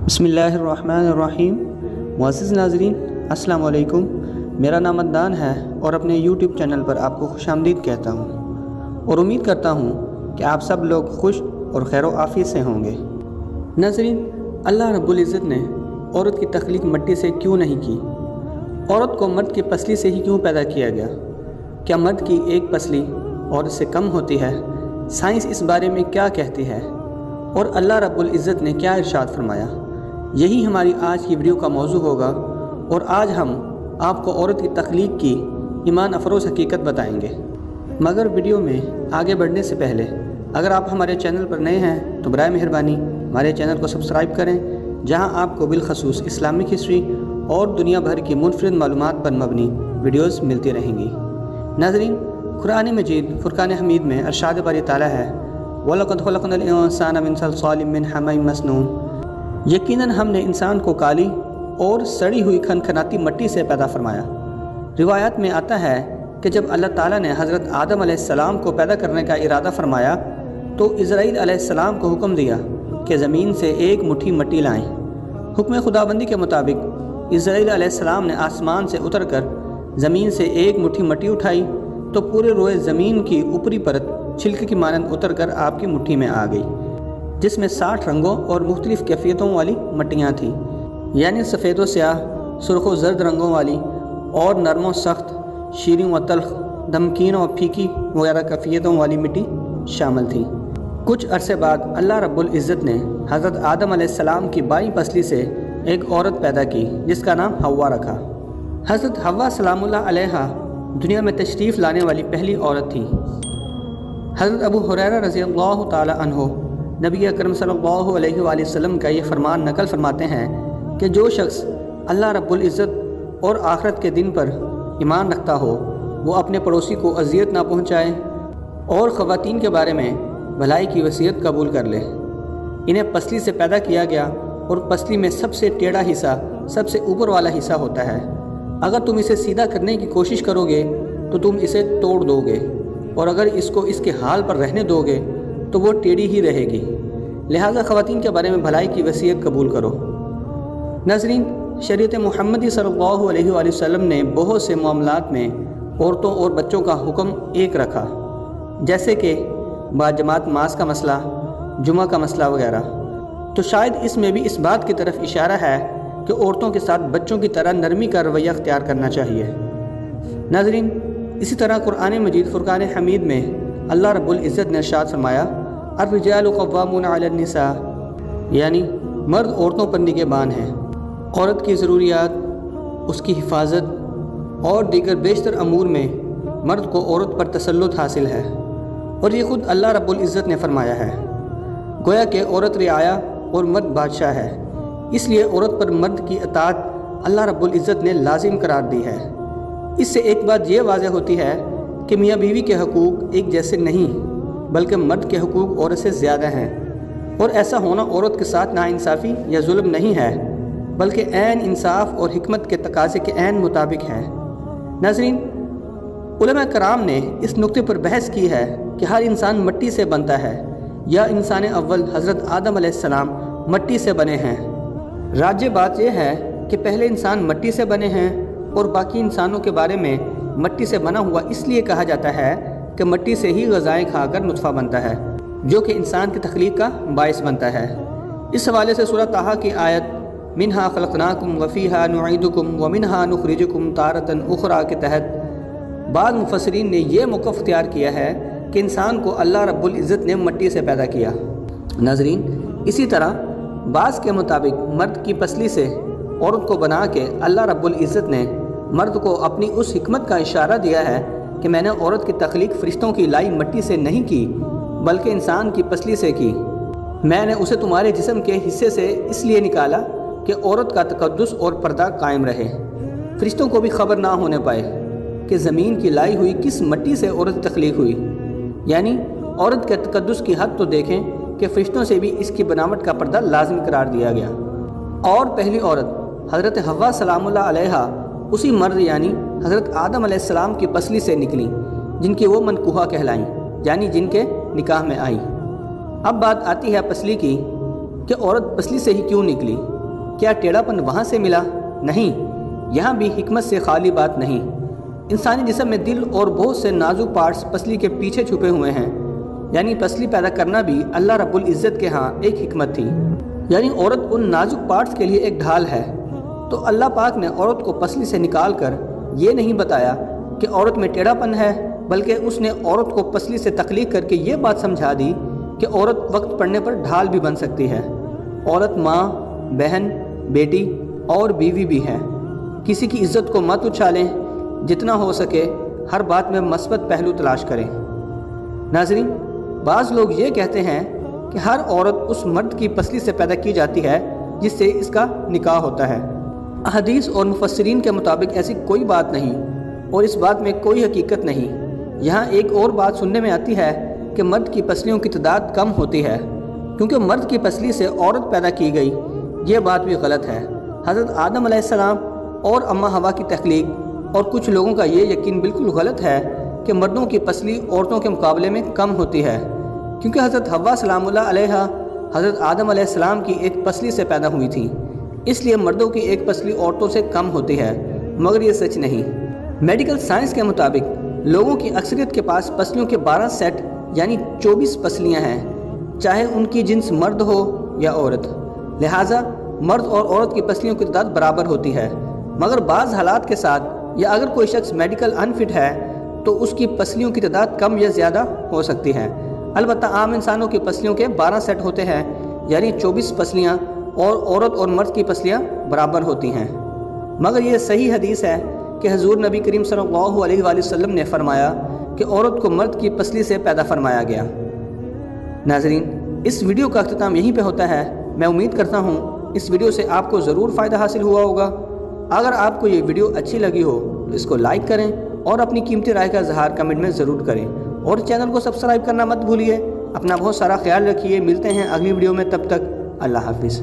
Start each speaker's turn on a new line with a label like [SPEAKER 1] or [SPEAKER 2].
[SPEAKER 1] बिस्मिल्लाहिर्रहमानिर्रहीम। मुअज़्ज़िज़ नाज़रीन, अस्सलामु अलैकुम। मेरा नाम अदनान है और अपने यूट्यूब चैनल पर आपको खुशामदीद कहता हूँ और उम्मीद करता हूँ कि आप सब लोग खुश और खैर आफियत से होंगे। नाज़रीन, अल्लाह रब्बुल इज़्ज़त ने औरत की तख्लीक मिट्टी से क्यों नहीं की? औरत को मर्द की पसली से ही क्यों पैदा किया गया? क्या मर्द की एक पसली औरत से कम होती है? साइंस इस बारे में क्या कहती है और अल्लाह रब्बुल इज़्ज़त ने क्या इरशाद फरमाया? यही हमारी आज की वीडियो का मौजू होगा और आज हम आपको औरत की तख्लीक की ईमान अफरोज़ हकीकत बताएंगे। मगर वीडियो में आगे बढ़ने से पहले अगर आप हमारे चैनल पर नए हैं तो बराए मेहरबानी हमारे चैनल को सब्सक्राइब करें, जहां आपको बिलखसूस इस्लामिक हिस्ट्री और दुनिया भर की मुनफरिद मालूमात पर मबनी वीडियोज़ मिलती रहेंगी। नाज़रीन, कुरान मजीद फुरकान हमीद में इरशाद बारी ताला है, वलक़द ख़लक़नल इंसान मिन सलसालिम मिन हमीम मस्नून, यकीनन हमने इंसान को काली और सड़ी हुई खनखनाती मिट्टी से पैदा फरमाया। रिवायत में आता है कि जब अल्लाह ताला ने हज़रत आदम अलैहिस्सलाम को पैदा करने का इरादा फरमाया तो इज़राइल अलैहिस्सलाम को हुक्म दिया कि ज़मीन से एक मुट्ठी मिट्टी लाएं। हुक्म खुदाबंदी के मुताबिक इज़राइल अलैहिस्सलाम ने आसमान से उतरकर ज़मीन से एक मुट्ठी मिट्टी उठाई तो पूरे रोए ज़मीन की ऊपरी परत छिलके की मानंद उतरकर आपकी मुट्ठी में आ गई, जिसमें 60 रंगों और मुख्तलिफ़ कैफियतों वाली मट्टियाँ थीं, यानी सफ़ेद व स्याह, सुर्ख व जर्द रंगों वाली और नरम व सख्त, शीरीं व तल्ख, नमकीन व फीकी वगैरह कैफियतों वाली मिट्टी शामिल थी। कुछ अरसे बाद अल्लाह रब्बुल इज़्ज़त ने हज़रत आदम अलैहिस्सलाम की बाईं पसली से एक औरत पैदा की जिसका नाम हव्वा रखा। हज़रत हव्वा सलामुल्लाह अलैहा दुनिया में तशरीफ़ लाने वाली पहली औरत थी। हज़रत अबू हुरैरा रज़ियल्लाहु ताला अन्हु नबी अकरम सल्लल्लाहु अलैहि वसल्लम का ये फरमान नकल फरमाते हैं कि जो शख्स अल्लाह रब्बुल इज़्ज़त और आखिरत के दिन पर ईमान रखता हो वो अपने पड़ोसी को अजियत ना पहुँचाए और ख़वातीन के बारे में भलाई की वसीयत कबूल कर ले। इन्हें पसली से पैदा किया गया और पसली में सबसे टेढ़ा हिस्सा सबसे ऊपर वाला हिस्सा होता है। अगर तुम इसे सीधा करने की कोशिश करोगे तो तुम इसे तोड़ दोगे और अगर इसको इसके हाल पर रहने दोगे तो वो टेढ़ी ही रहेगी। लिहाजा ख़वातीन के बारे में भलाई की वसीयत कबूल करो। नाज़रीन, शरीयत मुहम्मदी सल्लल्लाहु अलैहि वसल्लम ने बहुत से मामलात में औरतों और बच्चों का हुक्म एक रखा, जैसे कि बाजमात मास का मसला, जुमा का मसला वगैरह। तो शायद इसमें भी इस बात की तरफ इशारा है कि औरतों के साथ बच्चों की तरह नरमी का रवैया अख्तियार करना चाहिए। नाज़रीन, इसी तरह कुरान मजीद फुरकान हमीद में अल्लाह रब्बुल इज़्ज़त ने इरशाद फरमाया, अर्रिजालु क़व्वामून अलन निसा, यानी मर्द औरतों पर निगहबान हैं। औरत की ज़रूरियात, उसकी हिफाजत और दीगर बेशतर अमूर में मर्द को औरत पर तसल्लुत हासिल है और ये ख़ुद अल्लाह रब्बुल इज़्ज़त ने फरमाया है। गोया कि औरत रियाया और मर्द बादशाह है, इसलिए औरत पर मर्द की अताअत अल्लाह रब्बुल इज़्ज़त ने लाजिम करार दी है। इससे एक बात ये वाज़ह होती है कि मियाँ बीवी के हकूक़ एक जैसे नहीं बल्कि मर्द के हकूक़ औरत से ज़्यादा हैं और ऐसा होना औरत के साथ नाइंसाफ़ी या जुल्म नहीं है बल्कि ऐन इंसाफ और हिकमत के तकाज़े के ऐन मुताबिक है। नाज़रीन, उलमा कराम ने इस नुक्ते पर बहस की है कि हर इंसान मिट्टी से बनता है या इंसान अव्वल हज़रत आदम अलैहिस्सलाम मिट्टी से बने हैं। राज्य बात यह है कि पहले इंसान मिट्टी से बने हैं और बाकी इंसानों के बारे में मिट्टी से बना हुआ इसलिए कहा जाता है कि मिट्टी से ही ग़ज़ाएँ खाकर नुत्फ़ा बनता है जो कि इंसान की तख्लीक का बाइस बनता है। इस हवाले से सूरह ताहा की आयत मिन्हा ख़लक़नाकुम व फ़ीहा नुईदुकुम व मिन्हा नुख़रिजुकुम तारतन उख़रा के तहत बाद मुफ़स्सिरीन ने यह मौक़िफ़ इख्तियार किया है कि इंसान को अल्लाह रब्बुल इज़्ज़त ने मिट्टी से पैदा किया। नाज़रीन, इसी तरह बाज़ के मुताबिक मर्द की पसली से औरत को बना के अल्लाह रब्बुल इज़्ज़त ने मर्द को अपनी उस हिकमत का इशारा दिया है कि मैंने औरत की तख्लीक फ़रिश्तों की लाई मिट्टी से नहीं की बल्कि इंसान की पसली से की। मैंने उसे तुम्हारे जिस्म के हिस्से से इसलिए निकाला कि औरत का तकद्दुस और पर्दा कायम रहे, फ़रिश्तों को भी खबर ना होने पाए कि ज़मीन की लाई हुई किस मिट्टी से औरत तख्लीक हुई। यानी औरत के तकद्दुस की हद तो देखें कि फ़रिश्तों से भी इसकी बनावट का पर्दा लाजिम करार दिया गया। और पहली औरत हज़रत हव्वा सलामुल्लाह अलैहा उसी मर्द यानी हज़रत आदम अलैहिस्सलाम की पसली से निकली जिनकी वो मनकूहा कहलाईं, यानी जिनके निकाह में आई। अब बात आती है पसली की कि औरत पसली से ही क्यों निकली। کیا ٹیڑھاپن وہاں سے ملا؟ نہیں، یہاں بھی حکمت سے خالی بات نہیں۔ انسانی جسم میں دل اور بہت سے نازک پارٹس پسلی کے پیچھے چھپے ہوئے ہیں، یعنی پسلی پیدا کرنا بھی اللہ رب العزت کے ہاں ایک حکمت تھی، یعنی عورت ان نازک پارٹس کے لیے ایک ڈھال ہے۔ تو اللہ پاک نے عورت کو پسلی سے نکال کر یہ نہیں بتایا کہ عورت میں ٹیڑھاپن ہے، بلکہ اس نے عورت کو پسلی سے تخلیق کر کے یہ بات سمجھا دی کہ عورت وقت پڑنے پر ڈھال بھی بن سکتی ہے۔ عورت ماں، بہن، بیٹی اور بیوی بھی ہے۔ کسی کی عزت کو مت اچھالیں، جتنا ہو سکے ہر بات میں مثبت پہلو تلاش کریں۔ ناظرین، بعض لوگ یہ کہتے ہیں کہ ہر عورت اس مرد کی پسلی سے پیدا کی جاتی ہے جس سے اس کا نکاح ہوتا ہے۔ احادیث اور مفسرین کے مطابق ایسی کوئی بات نہیں اور اس بات میں کوئی حقیقت نہیں۔ یہاں ایک اور بات سننے میں آتی ہے کہ مرد کی پسلیوں کی تعداد کم ہوتی ہے کیونکہ مرد کی پسلی سے عورت پیدا کی گئی۔ یہ بات بھی غلط ہے۔ حضرت آدم علیہ السلام اور اماں ہوا کی تخلیق اور کچھ لوگوں کا یہ یقین بالکل غلط ہے کہ مردوں کی پسلی عورتوں کے مقابلے میں کم ہوتی ہے، کیونکہ حضرت حوا سلام اللہ علیہا حضرت آدم علیہ السلام کی ایک پسلی سے پیدا ہوئی تھی، اس لیے مردوں کی ایک پسلی عورتوں سے کم ہوتی ہے، مگر یہ سچ نہیں۔ میڈیکل سائنس کے مطابق لوگوں کی اکثریت کے پاس پسلیوں کے 12 سیٹ یعنی 24 پسلیاں ہیں، چاہے ان کی جنس مرد ہو یا عورت۔ لہٰذا مرد اور عورت کی پسلیوں کی تعداد برابر ہوتی ہے، مگر بعض حالات کے ساتھ یا اگر کوئی شخص میڈیکل انفٹ ہے تو اس کی پسلیوں کی تعداد کم یا زیادہ ہو سکتی ہے۔ البتہ عام انسانوں کی پسلیوں کے 12 سیٹ ہوتے ہیں، یعنی 24 پسلیاں، اور عورت اور مرد کی پسلیاں برابر ہوتی ہیں۔ مگر یہ صحیح حدیث ہے کہ حضور نبی کریم صلی اللہ علیہ وآلہ وسلم نے فرمایا کہ عورت کو مرد کی پسلی سے پیدا فرمایا گیا۔ ناظرین، اس ویڈیو کا اختتام یہیں پہ ہوتا ہے۔ میں امید کرتا ہوں اس ویڈیو سے آپ کو ضرور فائدہ حاصل ہوا ہوگا۔ اگر آپ کو یہ ویڈیو اچھی لگی ہو تو اس کو لائک کریں اور اپنی قیمتی رائے کا اظہار کمنٹ میں ضرور کریں، اور چینل کو سبسکرائب کرنا مت بھولیے۔ اپنا بہت سارا خیال رکھیے۔ ملتے ہیں اگلی ویڈیو میں، تب تک اللہ حافظ۔